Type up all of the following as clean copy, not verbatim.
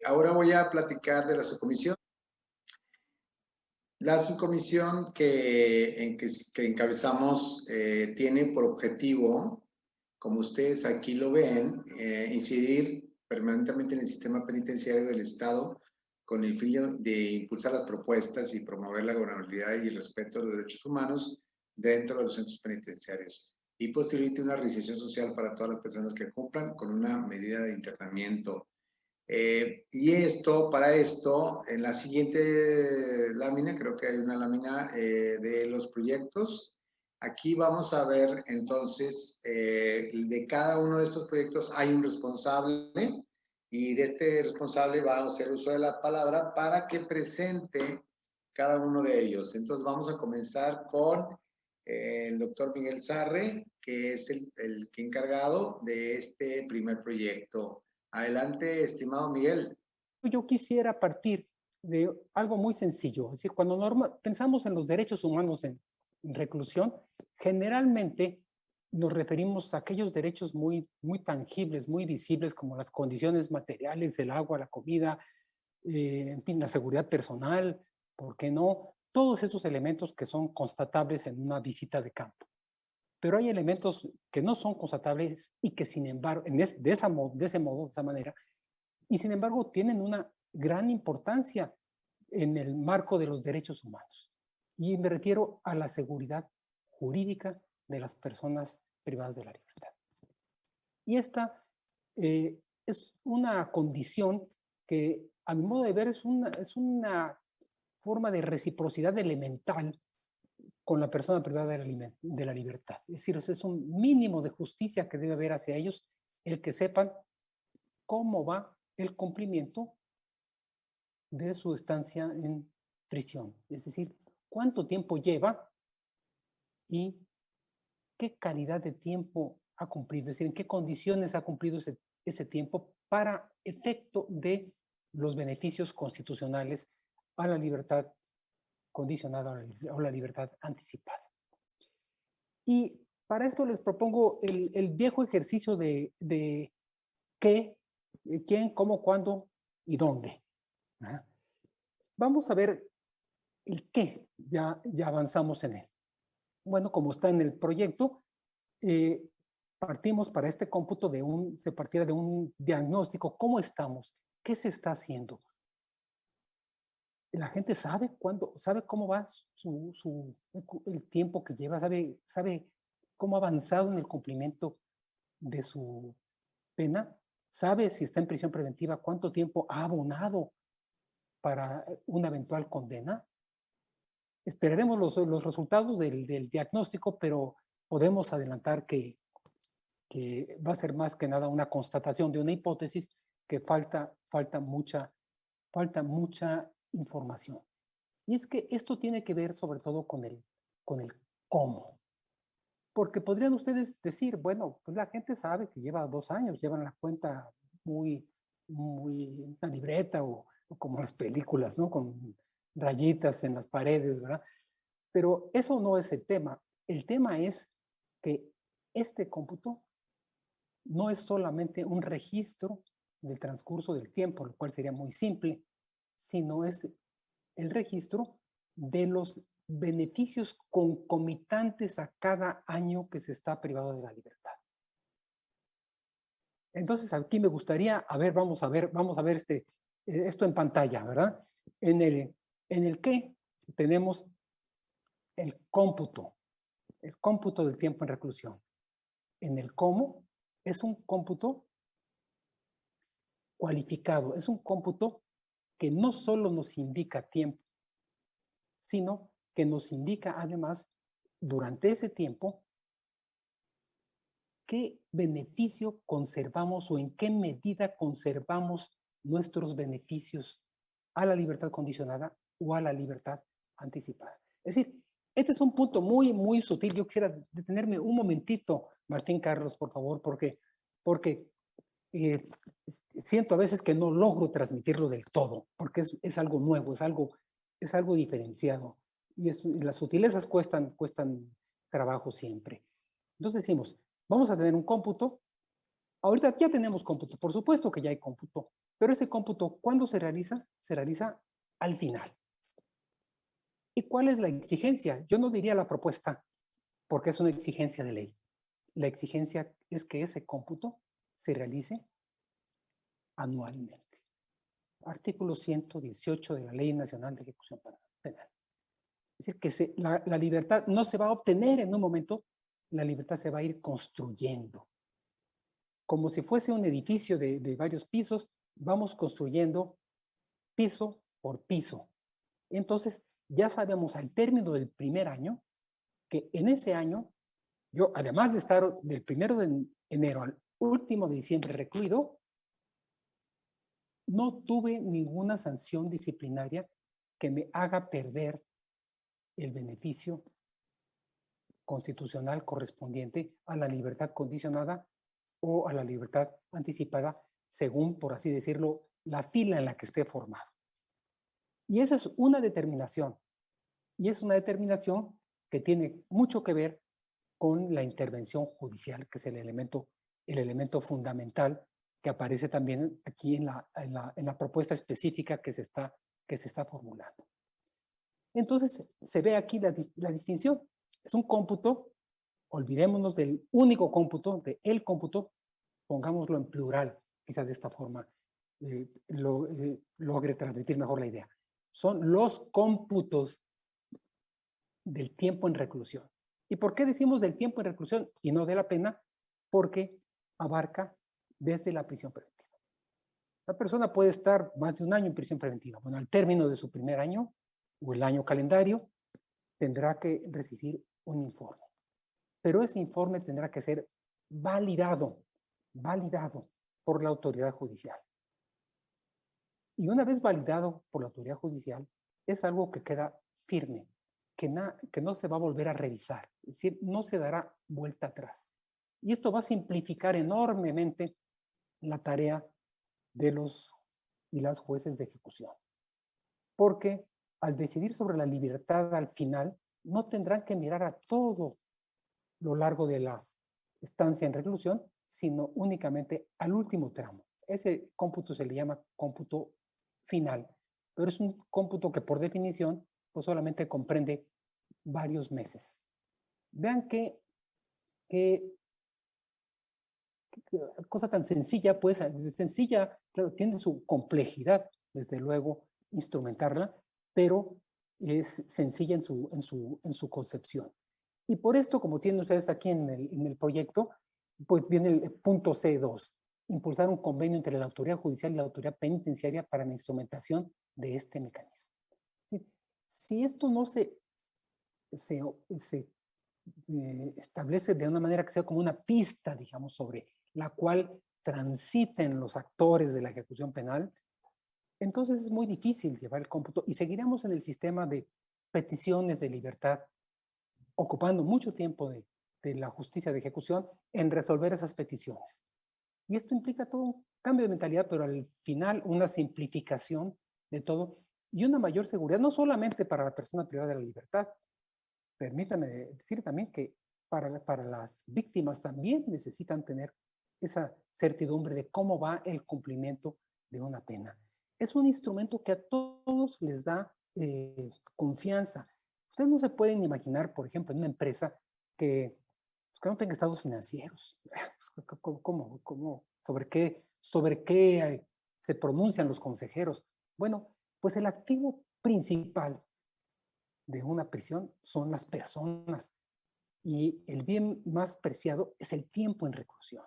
Ahora voy a platicar de la subcomisión. La subcomisión que encabezamos tiene por objetivo, como ustedes aquí lo ven, incidir permanentemente en el sistema penitenciario del Estado con el fin de impulsar las propuestas y promover la gobernabilidad y el respeto a los derechos humanos dentro de los centros penitenciarios y posibilite una reinserción social para todas las personas que cumplan con una medida de internamiento. Para esto, en la siguiente lámina, creo que hay una lámina de los proyectos. Aquí vamos a ver entonces, de cada uno de estos proyectos hay un responsable y de este responsable va a hacer uso de la palabra para que presente cada uno de ellos. Entonces vamos a comenzar con el doctor Miguel Sarre, que es el que encargado de este primer proyecto. Adelante, estimado Miguel. Yo quisiera partir de algo muy sencillo. Es decir, cuando pensamos en los derechos humanos en reclusión, generalmente nos referimos a aquellos derechos muy tangibles, muy visibles, como las condiciones materiales, el agua, la comida, en fin, la seguridad personal, ¿por qué no? Todos estos elementos que son constatables en una visita de campo. Pero hay elementos que no son constatables y que, sin embargo, de esa manera, y sin embargo tienen una gran importancia en el marco de los derechos humanos. Y me refiero a la seguridad jurídica de las personas privadas de la libertad. Y esta es una condición que, a mi modo de ver, es una forma de reciprocidad elemental con la persona privada de la libertad. Es decir, es un mínimo de justicia que debe haber hacia ellos, el que sepan cómo va el cumplimiento de su estancia en prisión. Es decir, cuánto tiempo lleva y qué calidad de tiempo ha cumplido, es decir, en qué condiciones ha cumplido ese tiempo para efecto de los beneficios constitucionales a la libertad condicionada o la libertad anticipada. Y para esto les propongo el viejo ejercicio de qué, quién, cómo, cuándo y dónde. Vamos a ver el qué, ya avanzamos en él. Bueno, como está en el proyecto, partimos para este cómputo se partiera de un diagnóstico. ¿Cómo estamos? ¿Qué se está haciendo? La gente sabe cómo va el tiempo que lleva, sabe cómo ha avanzado en el cumplimiento de su pena, sabe si está en prisión preventiva, cuánto tiempo ha abonado para una eventual condena. Esperaremos los resultados del diagnóstico, pero podemos adelantar que va a ser más que nada una constatación de una hipótesis que falta mucha información. Y es que esto tiene que ver sobre todo con el cómo. Porque podrían ustedes decir, bueno, pues la gente sabe que lleva 2 años, llevan la cuenta muy una libreta o como las películas, ¿no? Con rayitas en las paredes, ¿verdad? Pero eso no es el tema. El tema es que este cómputo no es solamente un registro del transcurso del tiempo, lo cual sería muy simple, sino es el registro de los beneficios concomitantes a cada año que se está privado de la libertad. Entonces, aquí me gustaría, vamos a ver esto en pantalla, ¿verdad? En el que tenemos el cómputo del tiempo en reclusión. En el cómo es un cómputo cualificado, es un cómputo que no solo nos indica tiempo, sino que nos indica además durante ese tiempo qué beneficio conservamos o en qué medida conservamos nuestros beneficios a la libertad condicionada o a la libertad anticipada. Es decir, este es un punto muy sutil. Yo quisiera detenerme un momentito, Martín Carlos, por favor, porque siento a veces que no logro transmitirlo del todo, porque es algo nuevo, es algo diferenciado. Y las sutilezas cuestan trabajo siempre. Entonces decimos, vamos a tener un cómputo Ahorita ya tenemos cómputo, por supuesto que ya hay cómputo, pero ese cómputo, ¿cuándo se realiza? Se realiza al final. ¿Y cuál es la exigencia? Yo no diría la propuesta, porque es una exigencia de ley. La exigencia es que ese cómputo se realice anualmente. Artículo 118 de la Ley Nacional de Ejecución Penal. Es decir, que la libertad no se va a obtener en un momento, la libertad se va a ir construyendo. Como si fuese un edificio de varios pisos, vamos construyendo piso por piso. Entonces, ya sabemos al término del primer año que en ese año, yo, además de estar del 1 de enero al último de diciembre recluido, no tuve ninguna sanción disciplinaria que me haga perder el beneficio constitucional correspondiente a la libertad condicionada o a la libertad anticipada, según, por así decirlo, la fila en la que esté formado. Y esa es una determinación. Y es una determinación que tiene mucho que ver con la intervención judicial, que es el elemento fundamental que aparece también aquí en la propuesta específica que se está formulando. Entonces, se ve aquí la distinción. Es un cómputo, olvidémonos del único cómputo, de el cómputo, pongámoslo en plural, quizás de esta forma logre transmitir mejor la idea. Son los cómputos del tiempo en reclusión. ¿Y por qué decimos del tiempo en reclusión y no de la pena? Porque abarca desde la prisión preventiva. La persona puede estar más de un año en prisión preventiva. Bueno, al término de su primer año o el año calendario, tendrá que recibir un informe. Pero ese informe tendrá que ser validado por la autoridad judicial. Y una vez validado por la autoridad judicial, es algo que queda firme, que no se va a volver a revisar, es decir, no se dará vuelta atrás. Y esto va a simplificar enormemente la tarea de los y las jueces de ejecución. Porque al decidir sobre la libertad al final, no tendrán que mirar a todo lo largo de la estancia en reclusión, sino únicamente al último tramo. Ese cómputo se le llama cómputo final, pero es un cómputo que por definición pues solamente comprende varios meses. Vean que cosa tan sencilla, pues sencilla, claro, tiene su complejidad, desde luego, instrumentarla, pero es sencilla en su concepción. Y por esto, como tienen ustedes aquí en el proyecto, pues viene el punto C2, impulsar un convenio entre la autoridad judicial y la autoridad penitenciaria para la instrumentación de este mecanismo. Si esto no se establece de una manera que sea como una pista, digamos, sobre la cual transiten los actores de la ejecución penal, entonces es muy difícil llevar el cómputo y seguiremos en el sistema de peticiones de libertad, ocupando mucho tiempo de la justicia de ejecución en resolver esas peticiones. Y esto implica todo un cambio de mentalidad, pero al final una simplificación de todo y una mayor seguridad, no solamente para la persona privada de la libertad. Permítame decir también que para las víctimas también necesitan tener esa certidumbre de cómo va el cumplimiento de una pena. Es un instrumento que a todos les da confianza. Ustedes no se pueden imaginar, por ejemplo, en una empresa que no tenga estados financieros. ¿Sobre qué se pronuncian los consejeros? Bueno, pues el activo principal de una prisión son las personas y el bien más preciado es el tiempo en reclusión.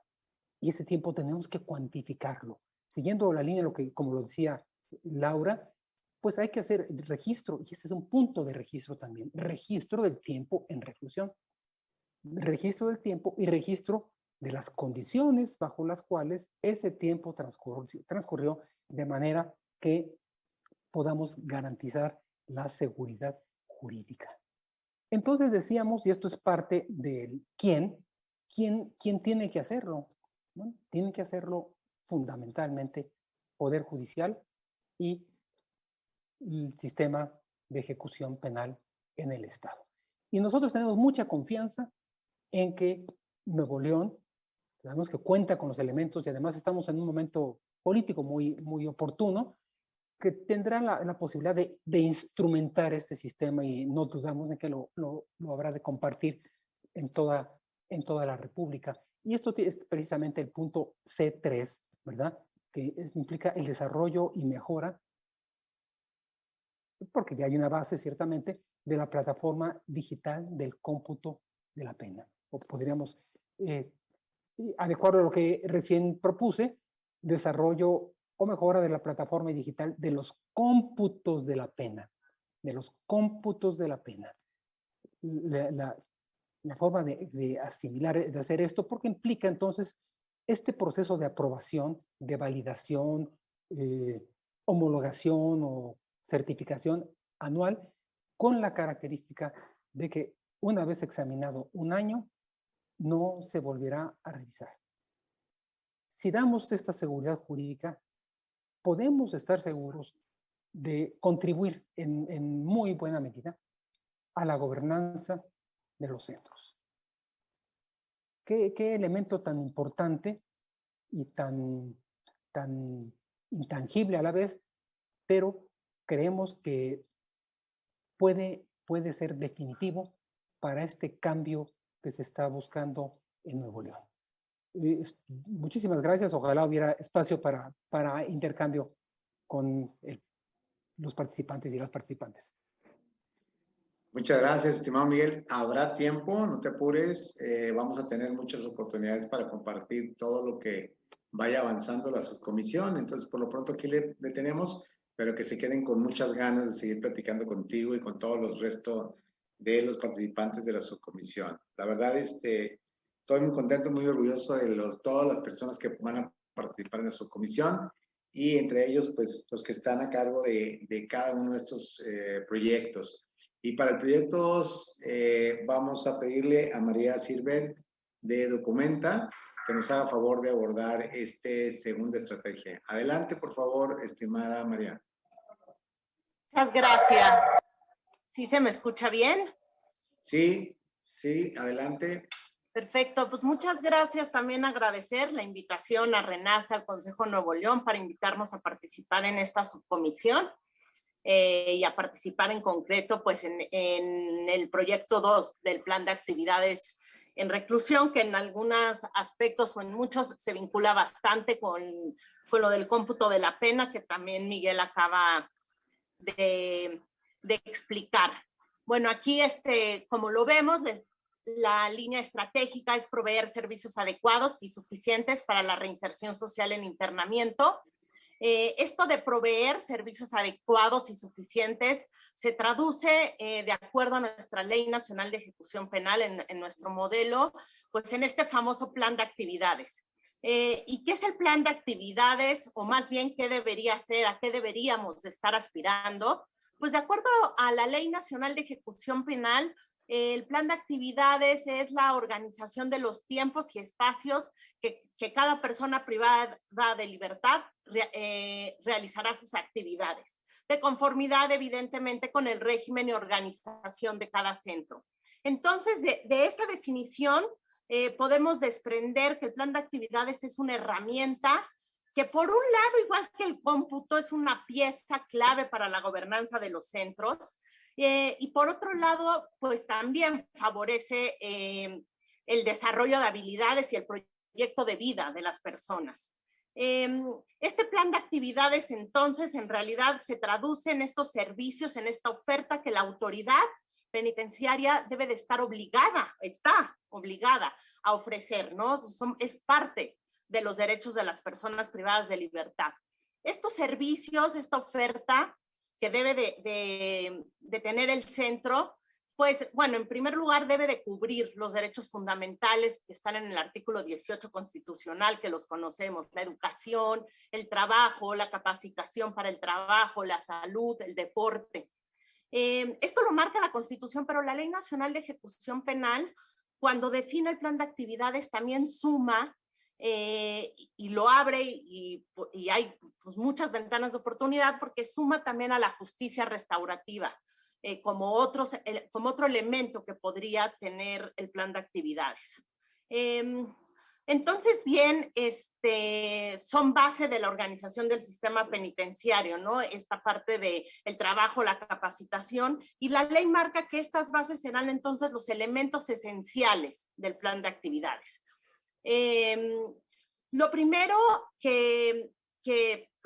Y ese tiempo tenemos que cuantificarlo. Siguiendo la línea, como lo decía Laura, pues hay que hacer el registro, y este es un punto de registro también, registro del tiempo en reclusión. Registro del tiempo y registro de las condiciones bajo las cuales ese tiempo transcurrió de manera que podamos garantizar la seguridad jurídica. Entonces decíamos, y esto es parte del quién tiene que hacerlo, ¿no? Tiene que hacerlo fundamentalmente Poder Judicial y el sistema de ejecución penal en el Estado. Y nosotros tenemos mucha confianza en que Nuevo León sabemos que cuenta con los elementos y además estamos en un momento político muy oportuno, que tendrá la posibilidad de instrumentar este sistema y no dudamos en que lo habrá de compartir en toda la República. Y esto es precisamente el punto C3, ¿verdad? Que implica el desarrollo y mejora, porque ya hay una base ciertamente de la plataforma digital del cómputo de la pena. O podríamos adecuado a lo que recién propuse, desarrollo o mejora de la plataforma digital de los cómputos de la pena, de los cómputos de la pena. La forma de asimilar, de hacer esto, porque implica entonces este proceso de aprobación, de validación, homologación o certificación anual, con la característica de que una vez examinado un año, no se volverá a revisar. Si damos esta seguridad jurídica, podemos estar seguros de contribuir en muy buena medida a la gobernanza de los centros. ¿Qué elemento tan importante y tan intangible a la vez, pero creemos que puede ser definitivo para este cambio que se está buscando en Nuevo León? Muchísimas gracias. Ojalá hubiera espacio para intercambio con los participantes y las participantes. Muchas gracias, estimado Miguel. Habrá tiempo, no te apures. Vamos a tener muchas oportunidades para compartir todo lo que vaya avanzando la subcomisión. Entonces, por lo pronto aquí le tenemos, pero que se queden con muchas ganas de seguir platicando contigo y con todos los restos de los participantes de la subcomisión. La verdad, estoy muy contento, muy orgulloso de todas las personas que van a participar en la subcomisión y entre ellos, pues, los que están a cargo de cada uno de estos proyectos. Y para el proyecto 2, vamos a pedirle a María Sirvet de Documenta que nos haga favor de abordar esta segunda estrategia. Adelante, por favor, estimada María. Muchas gracias. ¿Sí se me escucha bien? Sí, adelante. Perfecto, pues muchas gracias. También agradecer la invitación a RENASA, al Consejo Nuevo León, para invitarnos a participar en esta subcomisión y a participar en concreto pues en el proyecto 2 del Plan de Actividades en Reclusión, que en algunos aspectos o en muchos se vincula bastante con lo del cómputo de la pena, que también Miguel acaba de explicar. Bueno, aquí como lo vemos, la línea estratégica es proveer servicios adecuados y suficientes para la reinserción social en internamiento. Esto de proveer servicios adecuados y suficientes se traduce de acuerdo a nuestra Ley Nacional de Ejecución Penal, en nuestro modelo, pues en este famoso plan de actividades. ¿Y qué es el plan de actividades? O más bien, ¿qué debería ser? ¿A qué deberíamos estar aspirando? Pues de acuerdo a la Ley Nacional de Ejecución Penal, el plan de actividades es la organización de los tiempos y espacios que cada persona privada de libertad realizará sus actividades, de conformidad evidentemente con el régimen y organización de cada centro. Entonces, de esta definición podemos desprender que el plan de actividades es una herramienta que por un lado, igual que el cómputo, es una pieza clave para la gobernanza de los centros, y por otro lado, pues también favorece el desarrollo de habilidades y el proyecto de vida de las personas. Este plan de actividades, entonces, en realidad se traduce en estos servicios, en esta oferta que la autoridad penitenciaria debe de estar está obligada a ofrecer, ¿no? Es parte de los derechos de las personas privadas de libertad. Estos servicios, esta oferta que debe de tener el centro, pues, bueno, en primer lugar debe de cubrir los derechos fundamentales que están en el artículo 18 constitucional, que los conocemos: la educación, el trabajo, la capacitación para el trabajo, la salud, el deporte. Esto lo marca la Constitución, pero la Ley Nacional de Ejecución Penal, cuando define el plan de actividades, también suma y lo abre y hay pues muchas ventanas de oportunidad, porque suma también a la justicia restaurativa como otro elemento que podría tener el plan de actividades. Entonces, bien, son base de la organización del sistema penitenciario, ¿no? Esta parte del trabajo, la capacitación, y la ley marca que estas bases serán entonces los elementos esenciales del plan de actividades. Lo primero que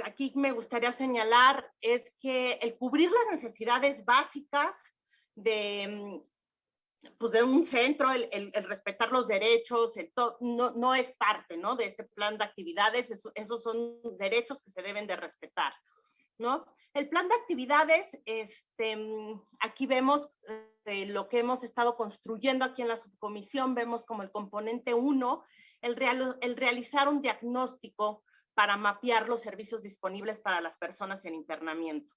aquí me gustaría señalar es que el cubrir las necesidades básicas de un centro, el respetar los derechos, no es parte, ¿no?, de este plan de actividades. Esos son derechos que se deben de respetar, ¿no? El plan de actividades, aquí vemos lo que hemos estado construyendo aquí en la subcomisión. Vemos como el componente 1, el realizar un diagnóstico para mapear los servicios disponibles para las personas en internamiento.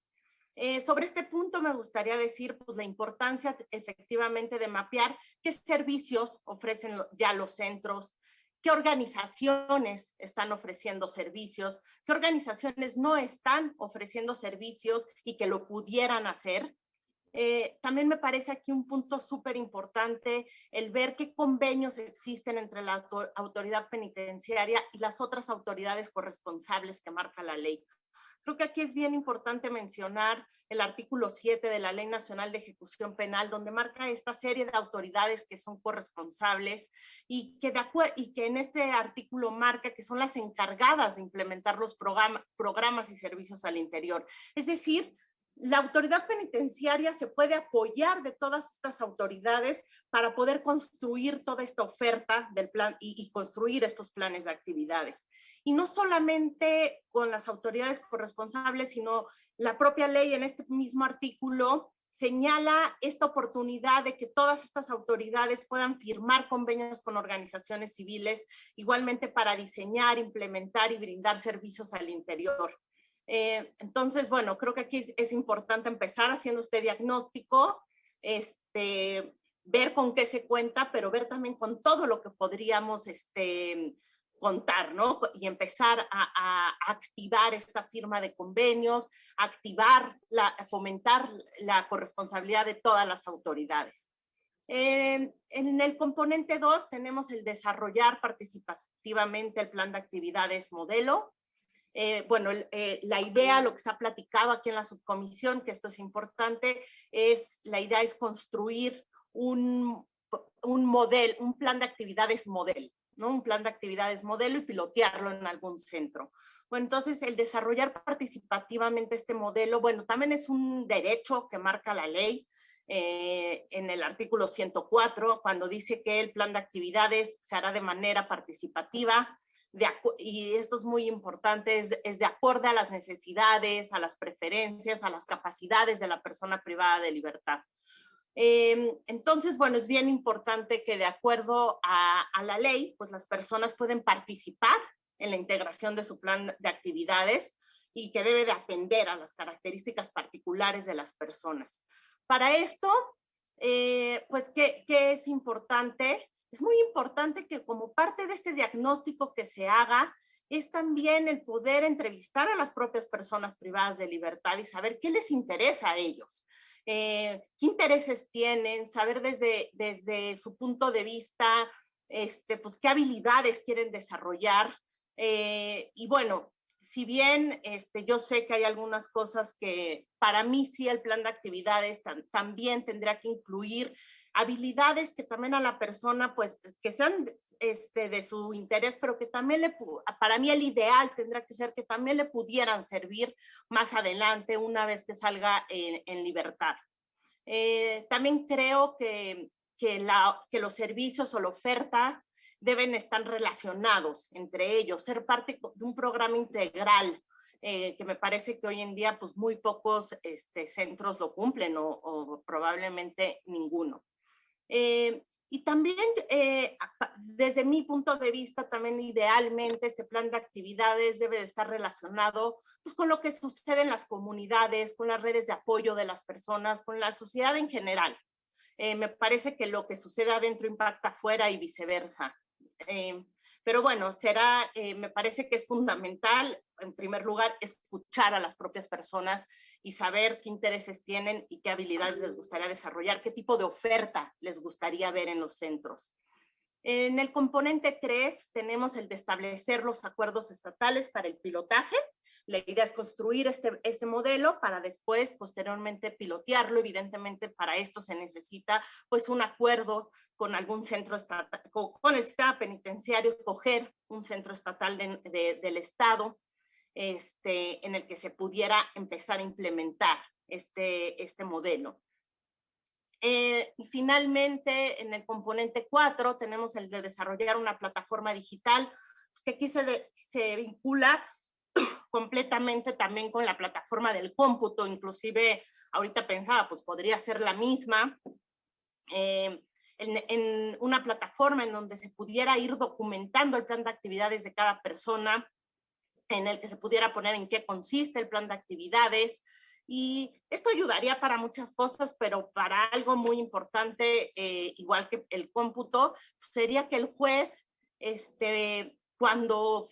Sobre este punto me gustaría decir pues la importancia efectivamente de mapear qué servicios ofrecen ya los centros, qué organizaciones están ofreciendo servicios, qué organizaciones no están ofreciendo servicios y que lo pudieran hacer. También me parece aquí un punto súper importante el ver qué convenios existen entre la autoridad penitenciaria y las otras autoridades corresponsables que marca la ley. Creo que aquí es bien importante mencionar el artículo 7 de la Ley Nacional de Ejecución Penal, donde marca esta serie de autoridades que son corresponsables y que en este artículo marca que son las encargadas de implementar los programas y servicios al interior. Es decir, la autoridad penitenciaria se puede apoyar de todas estas autoridades para poder construir toda esta oferta del plan y construir estos planes de actividades. Y no solamente con las autoridades corresponsables, sino la propia ley en este mismo artículo señala esta oportunidad de que todas estas autoridades puedan firmar convenios con organizaciones civiles, igualmente para diseñar, implementar y brindar servicios al interior. Entonces, bueno, creo que aquí es importante empezar haciendo este diagnóstico, ver con qué se cuenta, pero ver también con todo lo que podríamos contar, ¿no? Y empezar a activar esta firma de convenios, fomentar la corresponsabilidad de todas las autoridades. En el componente 2 tenemos el desarrollar participativamente el plan de actividades modelo. La idea, lo que se ha platicado aquí en la subcomisión, que esto es importante, la idea es construir un plan de actividades modelo, ¿no? Un plan de actividades modelo y pilotearlo en algún centro. Bueno, entonces el desarrollar participativamente este modelo, bueno, también es un derecho que marca la ley en el artículo 104, cuando dice que el plan de actividades se hará de manera participativa, y esto es muy importante, es de acuerdo a las necesidades, a las preferencias, a las capacidades de la persona privada de libertad. Entonces, bueno, es bien importante que de acuerdo a la ley, pues las personas pueden participar en la integración de su plan de actividades y que debe de atender a las características particulares de las personas. Para esto, pues, ¿qué es importante? Es muy importante que como parte de este diagnóstico que se haga, es también el poder entrevistar a las propias personas privadas de libertad y saber qué les interesa a ellos, qué intereses tienen, saber desde su punto de vista, pues qué habilidades quieren desarrollar. Y bueno, si bien yo sé que hay algunas cosas que para mí sí el plan de actividades también tendrá que incluir habilidades que también a la persona, pues, que sean de su interés, pero que también para mí el ideal tendrá que ser que también le pudieran servir más adelante una vez que salga en libertad. También creo que los servicios o la oferta deben estar relacionados entre ellos, ser parte de un programa integral, que me parece que hoy en día pues muy pocos centros lo cumplen o probablemente ninguno. Y también, desde mi punto de vista, también idealmente este plan de actividades debe de estar relacionado pues, con lo que sucede en las comunidades, con las redes de apoyo de las personas, con la sociedad en general. Me parece que lo que sucede adentro impacta afuera y viceversa. Pero bueno, me parece que es fundamental, en primer lugar, escuchar a las propias personas y saber qué intereses tienen y qué habilidades les gustaría desarrollar, qué tipo de oferta les gustaría ver en los centros. En el componente 3 tenemos el de establecer los acuerdos estatales para el pilotaje. La idea es construir este modelo para después, posteriormente, pilotearlo. Evidentemente, para esto se necesita pues un acuerdo con algún centro estatal, con el sistema penitenciario, escoger un centro estatal del Estado en el que se pudiera empezar a implementar este modelo. Y finalmente, en el componente 4, tenemos el de desarrollar una plataforma digital, pues que aquí se vincula completamente también con la plataforma del cómputo. Inclusive, ahorita pensaba, pues podría ser la misma, en una plataforma en donde se pudiera ir documentando el plan de actividades de cada persona, en el que se pudiera poner en qué consiste el plan de actividades. Y esto ayudaría para muchas cosas, pero para algo muy importante, igual que el cómputo, sería que el juez, cuando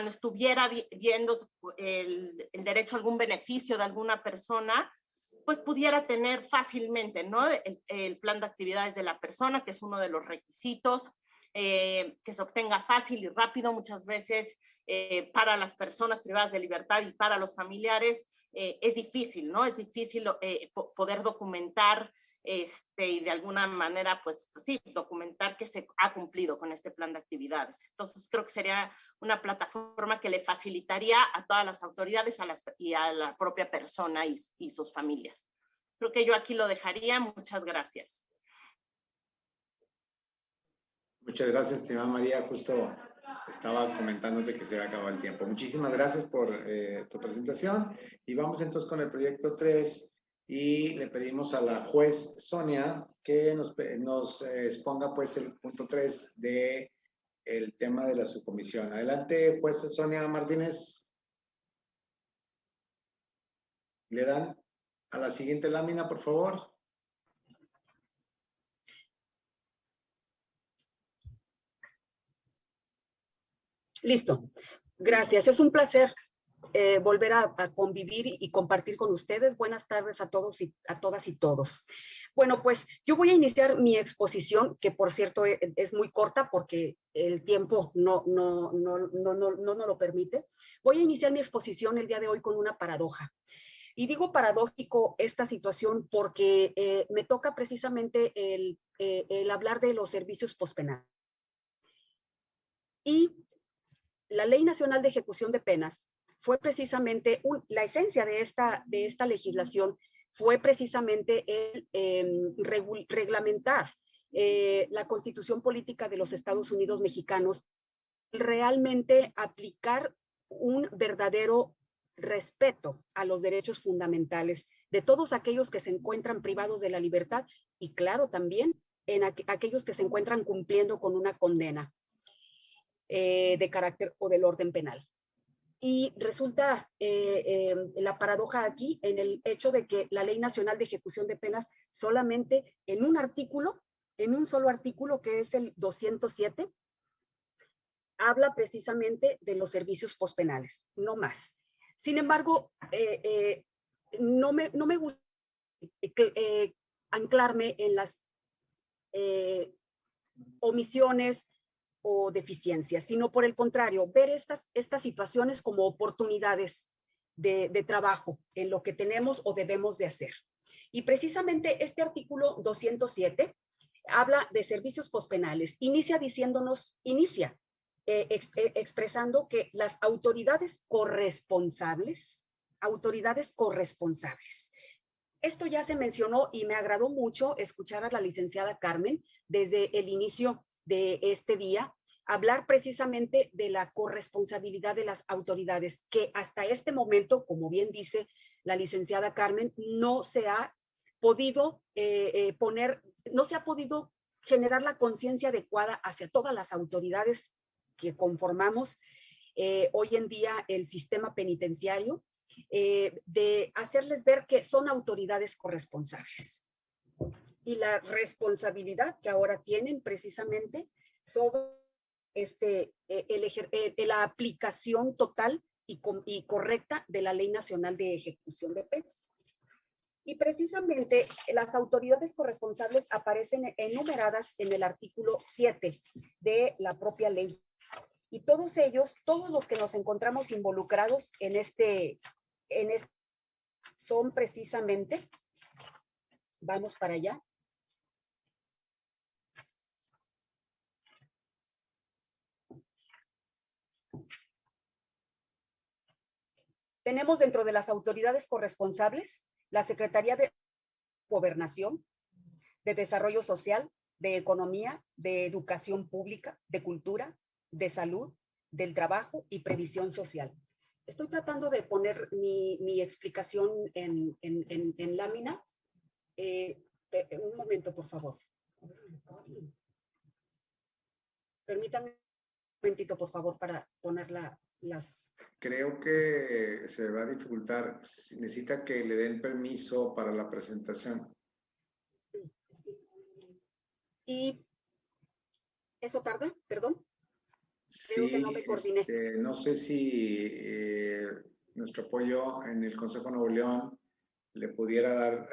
estuviera viendo el derecho a algún beneficio de alguna persona, pues pudiera tener fácilmente, ¿no?, el plan de actividades de la persona, que es uno de los requisitos, que se obtenga fácil y rápido. Muchas veces para las personas privadas de libertad y para los familiares es difícil, ¿no? Es difícil poder documentar y de alguna manera, pues sí, documentar que se ha cumplido con este plan de actividades. Entonces, creo que sería una plataforma que le facilitaría a todas las autoridades y a la propia persona y sus familias. Creo que yo aquí lo dejaría. Muchas gracias. Muchas gracias, estimada María. Justo estaba comentándote que se había acabado el tiempo. Muchísimas gracias por tu presentación. Y vamos entonces con el proyecto 3 y le pedimos a la juez Sonia que nos exponga pues el punto 3 de el tema de la subcomisión. Adelante, juez Sonia Martínez. Le dan a la siguiente lámina, por favor. Listo. Gracias. Es un placer volver a convivir y compartir con ustedes. Buenas tardes a todos y a todas y todos. Bueno, pues yo voy a iniciar mi exposición, que por cierto es muy corta porque el tiempo no lo permite. Voy a iniciar mi exposición el día de hoy con una paradoja. Y digo paradójico esta situación porque me toca precisamente el hablar de los servicios postpenales. Y la Ley Nacional de Ejecución de Penas fue precisamente, la esencia de esta legislación fue precisamente el reglamentar la Constitución Política de los Estados Unidos Mexicanos, realmente aplicar un verdadero respeto a los derechos fundamentales de todos aquellos que se encuentran privados de la libertad y, claro, también en aquellos que se encuentran cumpliendo con una condena de carácter o del orden penal. Y resulta la paradoja aquí en el hecho de que la Ley Nacional de Ejecución de Penas solamente en un artículo, en un solo artículo que es el 207, habla precisamente de los servicios postpenales, no más. Sin embargo, no me gusta anclarme en las omisiones o deficiencias, sino por el contrario, ver estas situaciones como oportunidades de trabajo en lo que tenemos o debemos de hacer. Y precisamente este artículo 207 habla de servicios postpenales. Inicia expresando que las autoridades corresponsables, esto ya se mencionó y me agradó mucho escuchar a la licenciada Carmen desde el inicio de este día, hablar precisamente de la corresponsabilidad de las autoridades, que hasta este momento, como bien dice la licenciada Carmen, no se ha podido no se ha podido generar la conciencia adecuada hacia todas las autoridades que conformamos hoy en día el sistema penitenciario, de hacerles ver que son autoridades corresponsables. Y la responsabilidad que ahora tienen precisamente sobre la aplicación total y correcta de la Ley Nacional de Ejecución de Penas. Y precisamente las autoridades corresponsables aparecen enumeradas en el artículo 7 de la propia ley. Y todos ellos, todos los que nos encontramos involucrados en este son precisamente, vamos para allá. Tenemos dentro de las autoridades corresponsables la Secretaría de Gobernación, de Desarrollo Social, de Economía, de Educación Pública, de Cultura, de Salud, del Trabajo y Previsión Social. Estoy tratando de poner mi explicación en lámina. Un momento, por favor. Permítanme un momentito, por favor, para poner las... Creo que se va a dificultar. Necesita que le den permiso para la presentación. ¿Y eso tarda? Perdón. Sí, que no me coordiné. No sé si nuestro apoyo en el Consejo Nuevo León le pudiera dar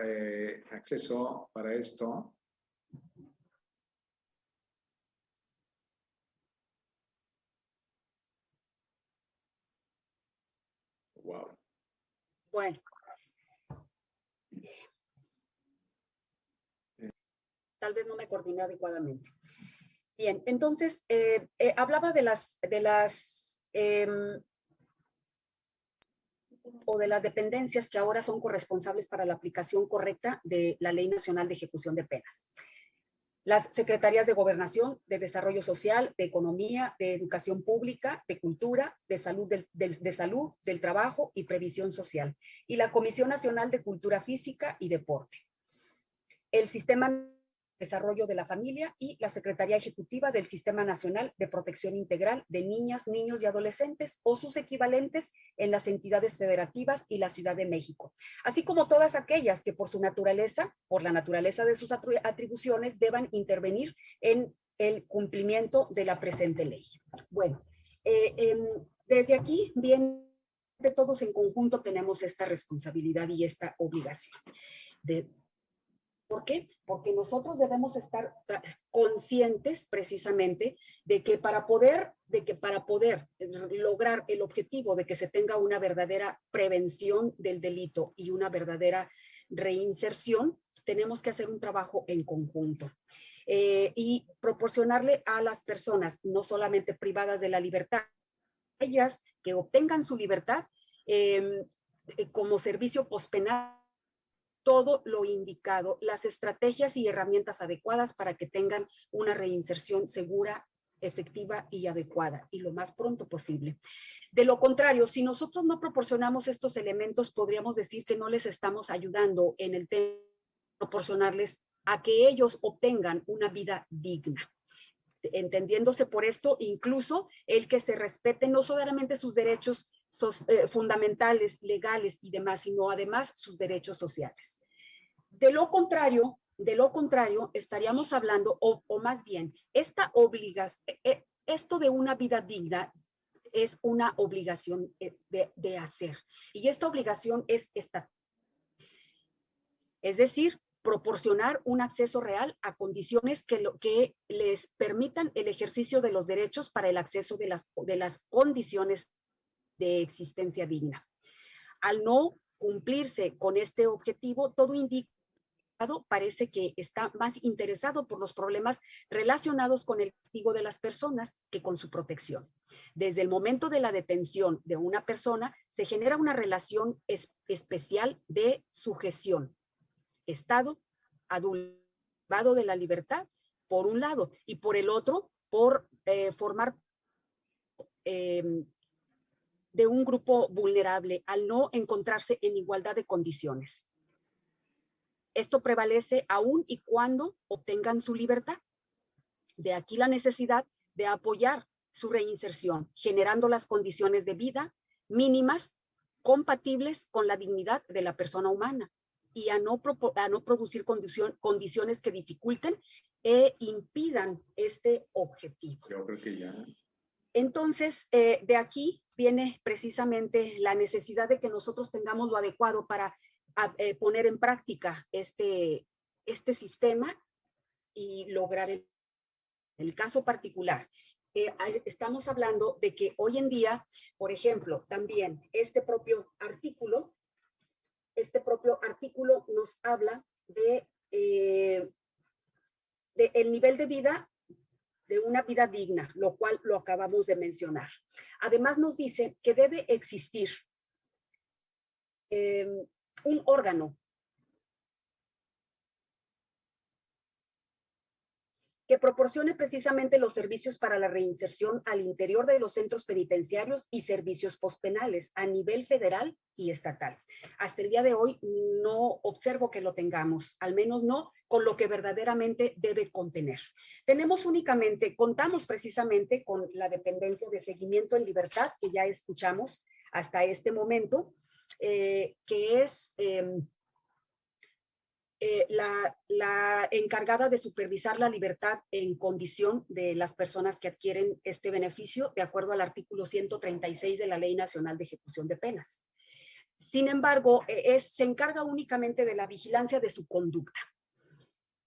acceso para esto. Wow. Bueno. Tal vez no me coordiné adecuadamente. Bien, entonces, hablaba de las dependencias que ahora son corresponsables para la aplicación correcta de la Ley Nacional de Ejecución de Penas. Las Secretarías de Gobernación, de Desarrollo Social, de Economía, de Educación Pública, de Cultura, de Salud, del Trabajo y Previsión Social. Y la Comisión Nacional de Cultura Física y Deporte. El Sistema de Desarrollo de la Familia y la Secretaría Ejecutiva del Sistema Nacional de Protección Integral de Niñas, Niños y Adolescentes o sus equivalentes en las entidades federativas y la Ciudad de México, así como todas aquellas que por la naturaleza de sus atribuciones, deban intervenir en el cumplimiento de la presente ley. Bueno, desde aquí, bien, de todos en conjunto tenemos esta responsabilidad y esta obligación. ¿Por qué? Porque nosotros debemos estar conscientes precisamente de que para poder lograr el objetivo de que se tenga una verdadera prevención del delito y una verdadera reinserción, tenemos que hacer un trabajo en conjunto y proporcionarle a las personas, no solamente privadas de la libertad, ellas que obtengan su libertad como servicio pospenal, todo lo indicado, las estrategias y herramientas adecuadas para que tengan una reinserción segura, efectiva y adecuada, y lo más pronto posible. De lo contrario, si nosotros no proporcionamos estos elementos, podríamos decir que no les estamos ayudando en el tema de proporcionarles a que ellos obtengan una vida digna. Entendiéndose por esto, incluso el que se respeten no solamente sus derechos fundamentales, legales y demás, sino además sus derechos sociales. De lo contrario, estaríamos hablando, o más bien, esta obligación, esto de una vida digna es una obligación de hacer. Y esta obligación es estatal. Es decir, proporcionar un acceso real a condiciones que les permitan el ejercicio de los derechos para el acceso de las condiciones de existencia digna. Al no cumplirse con este objetivo, todo indicado parece que está más interesado por los problemas relacionados con el castigo de las personas que con su protección. Desde el momento de la detención de una persona, se genera una relación especial de sujeción. Estado adulto de la libertad, por un lado, y por el otro, por formar de un grupo vulnerable al no encontrarse en igualdad de condiciones. Esto prevalece aún y cuando obtengan su libertad. De aquí la necesidad de apoyar su reinserción, generando las condiciones de vida mínimas compatibles con la dignidad de la persona humana y a no producir condiciones que dificulten e impidan este objetivo. Yo creo que ya. Entonces, de aquí viene precisamente la necesidad de que nosotros tengamos lo adecuado para poner en práctica este sistema y lograr el caso particular. Estamos hablando de que hoy en día, por ejemplo, también este propio artículo nos habla de el nivel de vida, de una vida digna, lo cual lo acabamos de mencionar. Además nos dice que debe existir un órgano que proporcione precisamente los servicios para la reinserción al interior de los centros penitenciarios y servicios postpenales a nivel federal y estatal. Hasta el día de hoy no observo que lo tengamos, al menos no con lo que verdaderamente debe contener. Contamos precisamente con la dependencia de seguimiento en libertad, que ya escuchamos hasta este momento, que es la encargada de supervisar la libertad en condición de las personas que adquieren este beneficio de acuerdo al artículo 136 de la Ley Nacional de Ejecución de Penas. Sin embargo, se encarga únicamente de la vigilancia de su conducta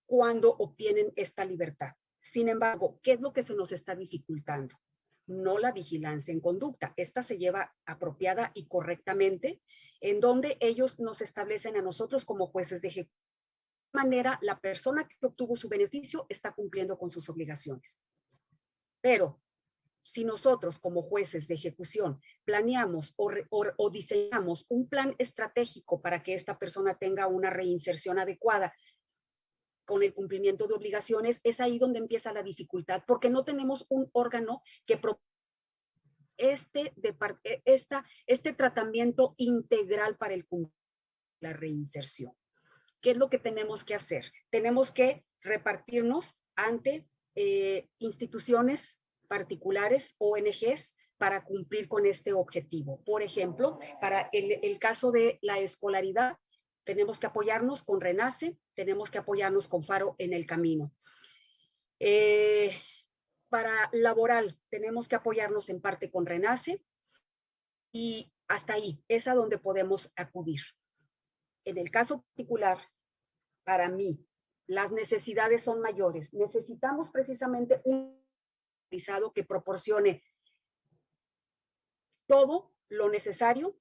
cuando obtienen esta libertad. Sin embargo, ¿qué es lo que se nos está dificultando? No la vigilancia en conducta. Esta se lleva apropiada y correctamente, en donde ellos nos establecen a nosotros como jueces de ejecución. De manera, la persona que obtuvo su beneficio está cumpliendo con sus obligaciones. Pero si nosotros como jueces de ejecución planeamos o diseñamos un plan estratégico para que esta persona tenga una reinserción adecuada con el cumplimiento de obligaciones, es ahí donde empieza la dificultad, porque no tenemos un órgano que este tratamiento integral para el cumplimiento de la reinserción. ¿Qué es lo que tenemos que hacer? Tenemos que repartirnos ante instituciones particulares, ONGs, para cumplir con este objetivo. Por ejemplo, para el caso de la escolaridad, tenemos que apoyarnos con RENACE, tenemos que apoyarnos con Faro en el Camino. Para laboral, tenemos que apoyarnos en parte con RENACE y hasta ahí, es a donde podemos acudir. En el caso particular, para mí, las necesidades son mayores. Necesitamos precisamente un especializado que proporcione todo lo necesario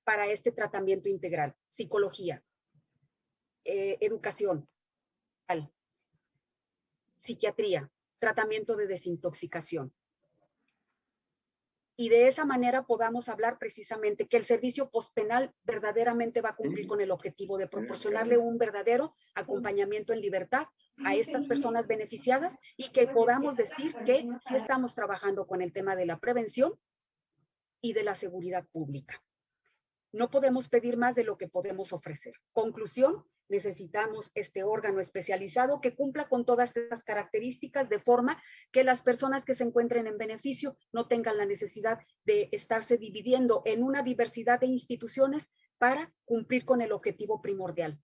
para este tratamiento integral. Psicología, educación, psiquiatría, tratamiento de desintoxicación. Y de esa manera podamos hablar precisamente que el servicio postpenal verdaderamente va a cumplir con el objetivo de proporcionarle un verdadero acompañamiento en libertad a estas personas beneficiadas y que podamos decir que sí estamos trabajando con el tema de la prevención y de la seguridad pública. No podemos pedir más de lo que podemos ofrecer. Conclusión, necesitamos este órgano especializado que cumpla con todas estas características de forma que las personas que se encuentren en beneficio no tengan la necesidad de estarse dividiendo en una diversidad de instituciones para cumplir con el objetivo primordial.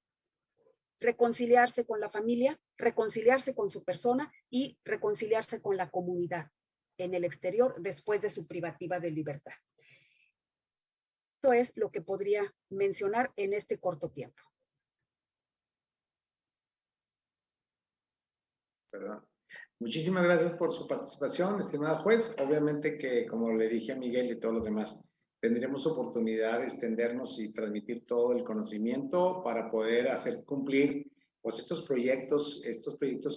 Reconciliarse con la familia, reconciliarse con su persona y reconciliarse con la comunidad en el exterior después de su privativa de libertad. Esto es lo que podría mencionar en este corto tiempo. Perdón. Muchísimas gracias por su participación, estimada juez. Obviamente que, como le dije a Miguel y todos los demás, tendremos oportunidad de extendernos y transmitir todo el conocimiento para poder hacer cumplir pues, estos proyectos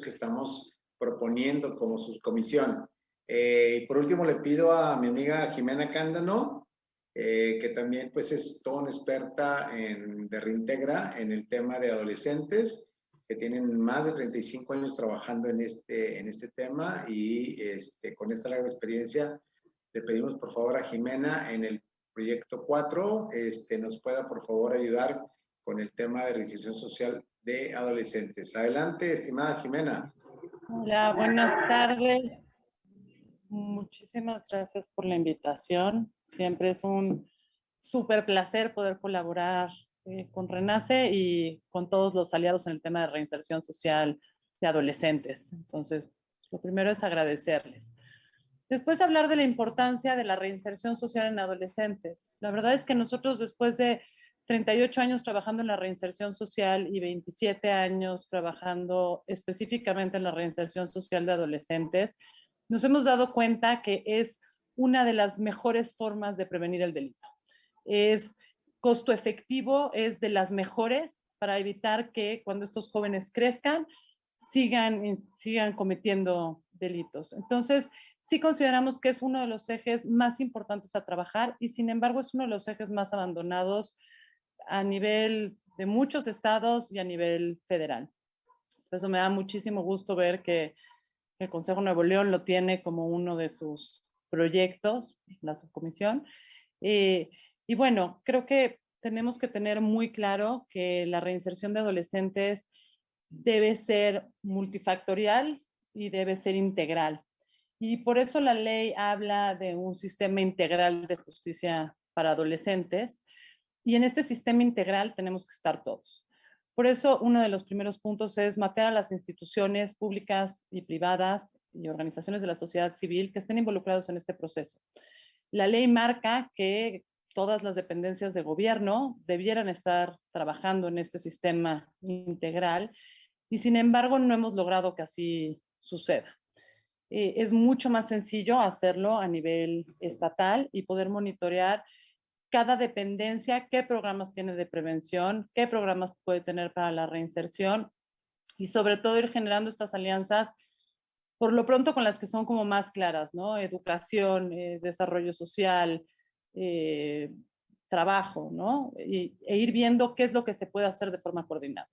que estamos proponiendo como subcomisión. Por último, le pido a mi amiga Jimena Cándano, que también pues, es toda una experta de Reintegra en el tema de adolescentes, que tienen más de 35 años trabajando en este tema y con esta larga experiencia le pedimos por favor a Jimena en el proyecto 4 nos pueda por favor ayudar con el tema de reinserción social de adolescentes. Adelante, estimada Jimena. Hola, buenas tardes. Muchísimas gracias por la invitación. Siempre es un súper placer poder colaborar con RENACE y con todos los aliados en el tema de reinserción social de adolescentes. Entonces, lo primero es agradecerles. Después hablar de la importancia de la reinserción social en adolescentes. La verdad es que nosotros después de 38 años trabajando en la reinserción social y 27 años trabajando específicamente en la reinserción social de adolescentes, nos hemos dado cuenta que es una de las mejores formas de prevenir el delito. Es costo efectivo, es de las mejores para evitar que cuando estos jóvenes crezcan sigan cometiendo delitos. Entonces, sí consideramos que es uno de los ejes más importantes a trabajar y sin embargo es uno de los ejes más abandonados a nivel de muchos estados y a nivel federal. Por eso me da muchísimo gusto ver que el Consejo Nuevo León lo tiene como uno de sus proyectos, la subcomisión. Y bueno, creo que tenemos que tener muy claro que la reinserción de adolescentes debe ser multifactorial y debe ser integral. Y por eso la ley habla de un sistema integral de justicia para adolescentes. Y en este sistema integral tenemos que estar todos. Por eso uno de los primeros puntos es mapear a las instituciones públicas y privadas y organizaciones de la sociedad civil que estén involucrados en este proceso. La ley marca que todas las dependencias de gobierno debieran estar trabajando en este sistema integral y sin embargo no hemos logrado que así suceda. Es mucho más sencillo hacerlo a nivel estatal y poder monitorear cada dependencia, qué programas tiene de prevención, qué programas puede tener para la reinserción y sobre todo ir generando estas alianzas, por lo pronto con las que son como más claras, ¿no? Educación, desarrollo social, trabajo, ¿no? E ir viendo qué es lo que se puede hacer de forma coordinada.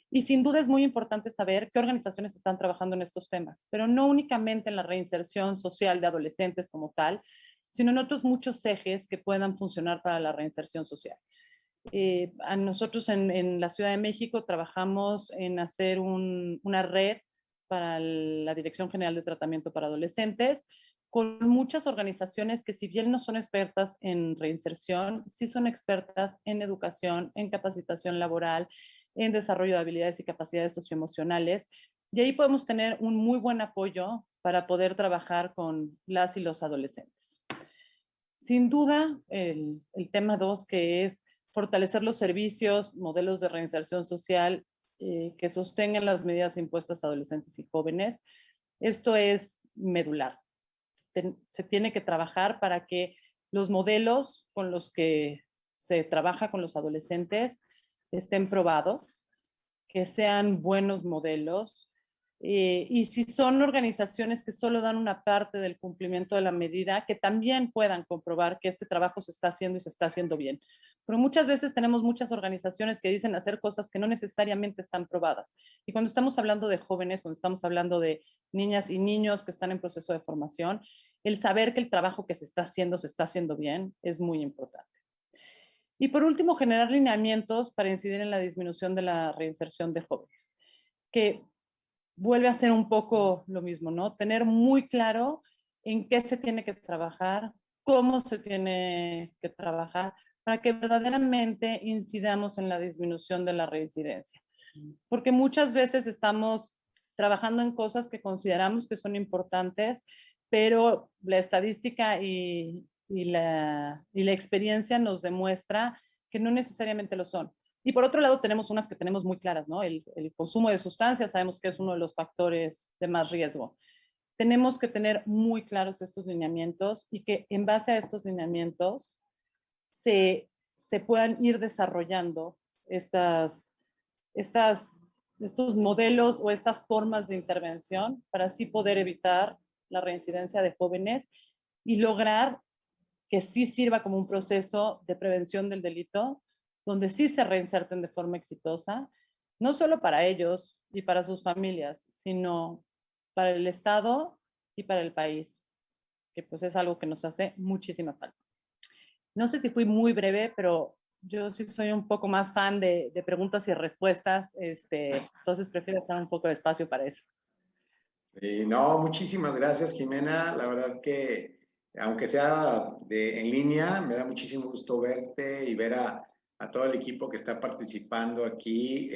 Y sin duda es muy importante saber qué organizaciones están trabajando en estos temas, pero no únicamente en la reinserción social de adolescentes como tal, sino en otros muchos ejes que puedan funcionar para la reinserción social. A nosotros en la Ciudad de México trabajamos en hacer una red para la Dirección General de Tratamiento para Adolescentes, con muchas organizaciones que si bien no son expertas en reinserción, sí son expertas en educación, en capacitación laboral, en desarrollo de habilidades y capacidades socioemocionales. Y ahí podemos tener un muy buen apoyo para poder trabajar con las y los adolescentes. Sin duda, el tema 2, que es fortalecer los servicios, modelos de reinserción social que sostengan las medidas impuestas a adolescentes y jóvenes. Esto es medular. Se tiene que trabajar para que los modelos con los que se trabaja con los adolescentes estén probados, que sean buenos modelos. Y si son organizaciones que solo dan una parte del cumplimiento de la medida, que también puedan comprobar que este trabajo se está haciendo y se está haciendo bien. Pero muchas veces tenemos muchas organizaciones que dicen hacer cosas que no necesariamente están probadas. Y cuando estamos hablando de jóvenes, cuando estamos hablando de niñas y niños que están en proceso de formación, el saber que el trabajo que se está haciendo bien es muy importante. Y por último, generar lineamientos para incidir en la disminución de la reinserción de jóvenes, que vuelve a ser un poco lo mismo, ¿no? Tener muy claro en qué se tiene que trabajar, cómo se tiene que trabajar, para que verdaderamente incidamos en la disminución de la reincidencia. Porque muchas veces estamos trabajando en cosas que consideramos que son importantes, pero la estadística y la experiencia nos demuestra que no necesariamente lo son. Y por otro lado tenemos unas que tenemos muy claras, ¿no? El consumo de sustancias sabemos que es uno de los factores de más riesgo. Tenemos que tener muy claros estos lineamientos y que en base a estos lineamientos se puedan ir desarrollando estos modelos o estas formas de intervención para así poder evitar la reincidencia de jóvenes y lograr que sí sirva como un proceso de prevención del delito, donde sí se reinserten de forma exitosa, no solo para ellos y para sus familias, sino para el Estado y para el país, que pues es algo que nos hace muchísima falta. No sé si fui muy breve, pero yo sí soy un poco más fan de preguntas y respuestas, entonces prefiero estar un poco de espacio para eso. No, muchísimas gracias, Jimena. La verdad que, aunque sea en línea, me da muchísimo gusto verte y ver a todo el equipo que está participando aquí.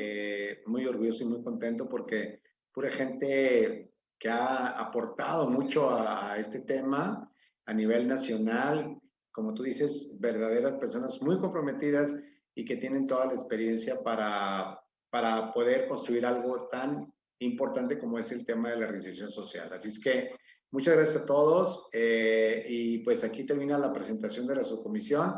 Muy orgulloso y muy contento porque pura gente que ha aportado mucho a este tema a nivel nacional. Como tú dices, verdaderas personas muy comprometidas y que tienen toda la experiencia para poder construir algo tan importante como es el tema de la reinserción social. Así es que muchas gracias a todos y pues aquí termina la presentación de la subcomisión.